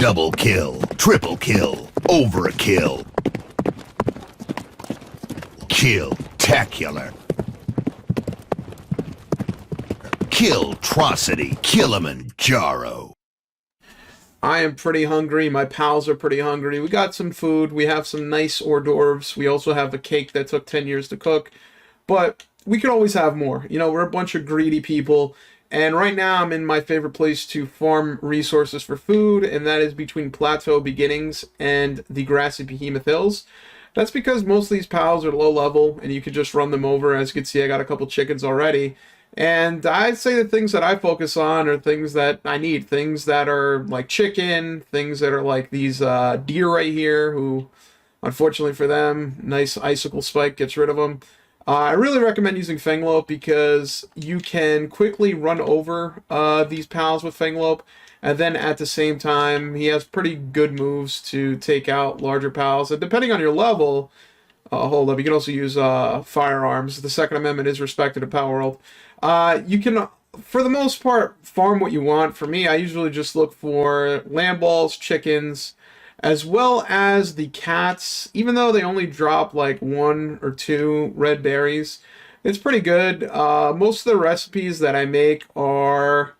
Double kill, triple kill, overkill. Kill-tacular. Kill-trocity, Kilimanjaro. I am pretty hungry. My pals are pretty hungry. We got some food. We have some nice hors d'oeuvres. We also have a cake that took 10 years to cook. But we could always have more. You know, we're a bunch of greedy people. And right now I'm in my favorite place to farm resources for food, and that is between Plateau Beginnings and the Grassy Behemoth Hills. That's because most of these pals are low level, and you can just run them over. As you can see, I got a couple chickens already. And I'd say the things that I focus on are things that I need. Things that are like chicken, things that are like these deer right here, who, unfortunately for them, nice icicle spike gets rid of them. I really recommend using Fanglope because you can quickly run over these pals with Fanglope, and then at the same time, he has pretty good moves to take out larger pals. And depending on your level, hold up, you can also use firearms. The Second Amendment is respected in Palworld. You can, for the most part, farm what you want. For me, I usually just look for lamb balls, chickens, as well as the cats. Even though they only drop like 1 or 2 red berries, it's pretty good. Most of the recipes that I make are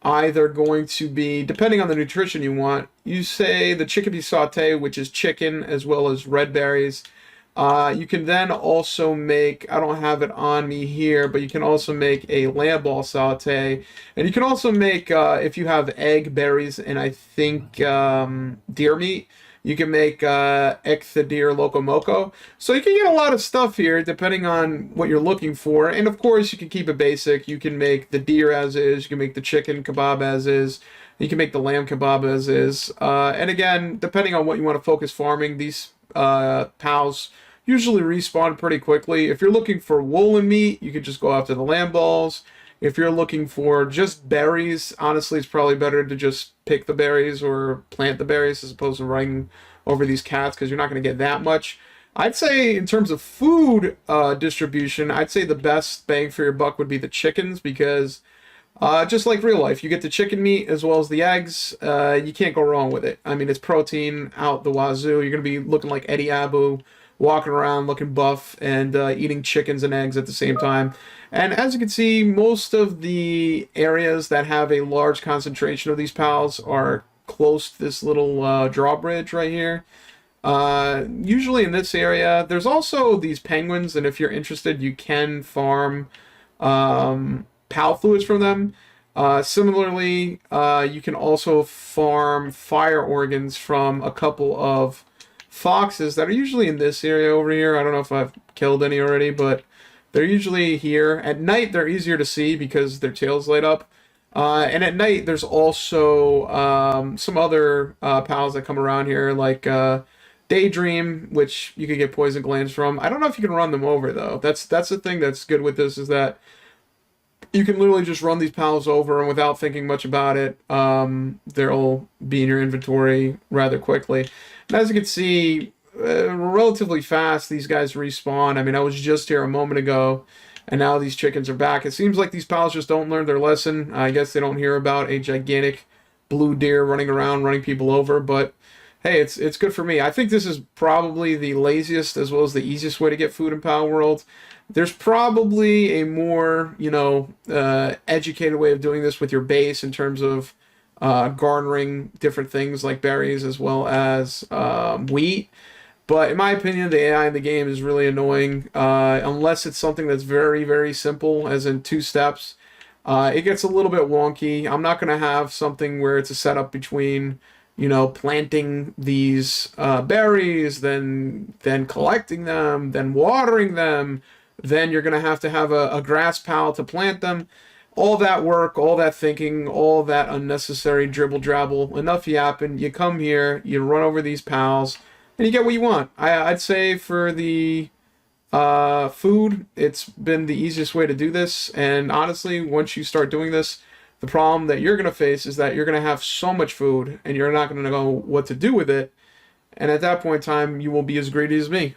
either going to be, depending on the nutrition you want, you say the chickpea saute, which is chicken as well as red berries. You can then also make, I don't have it on me here, but you can also make a lamb ball saute. And you can also make, if you have egg, berries, and I think deer meat, you can make Ecthadeer Locomoco. So you can get a lot of stuff here depending on what you're looking for. And of course, you can keep it basic. You can make the deer as is. You can make the chicken kebab as is. You can make the lamb kebab as is. And again, depending on what you want to focus farming, these pals usually respawn pretty quickly. If you're looking for woolen meat, you could just go after the lamb balls. If you're looking for just berries, honestly, it's probably better to just pick the berries or plant the berries as opposed to running over these cats, because you're not going to get that much. I'd say in terms of food distribution, I'd say the best bang for your buck would be the chickens, because just like real life, you get the chicken meat as well as the eggs. You can't go wrong with it. I mean, it's protein out the wazoo. You're going to be looking like Eddie Abu, walking around looking buff and eating chickens and eggs at the same time. And as you can see, most of the areas that have a large concentration of these pals are close to this little drawbridge right here. Usually in this area, there's also these penguins, and if you're interested, you can farm pal fluids from them. Similarly, you can also farm fire organs from a couple of foxes that are usually in this area over here. I don't know if I've killed any already, but they're usually here. At night, they're easier to see because their tails light up. And at night, there's also some other pals that come around here, like Daydream, which you could get poison glands from. I don't know if you can run them over, though. That's the thing that's good with this, is that you can literally just run these pals over, and without thinking much about it, they'll be in your inventory rather quickly. And as you can see, relatively fast, these guys respawn. I mean, I was just here a moment ago, and now these chickens are back. It seems like these pals just don't learn their lesson. I guess they don't hear about a gigantic blue deer running around, running people over, but hey, it's good for me. I think this is probably the laziest as well as the easiest way to get food in Palworld. There's probably a more, educated way of doing this with your base in terms of garnering different things like berries as well as wheat. But in my opinion, the AI in the game is really annoying. Unless it's something that's very, very simple, as in 2 steps, it gets a little bit wonky. I'm not going to have something where it's a setup between, planting these berries, then collecting them, then watering them. Then you're going to have a grass pal to plant them. All that work, all that thinking, all that unnecessary dribble-drabble. Enough yapping. You come here, you run over these pals, and you get what you want. I'd say for the food, it's been the easiest way to do this. And honestly, once you start doing this, the problem that you're going to face is that you're going to have so much food, and you're not going to know what to do with it. And at that point in time, you will be as greedy as me.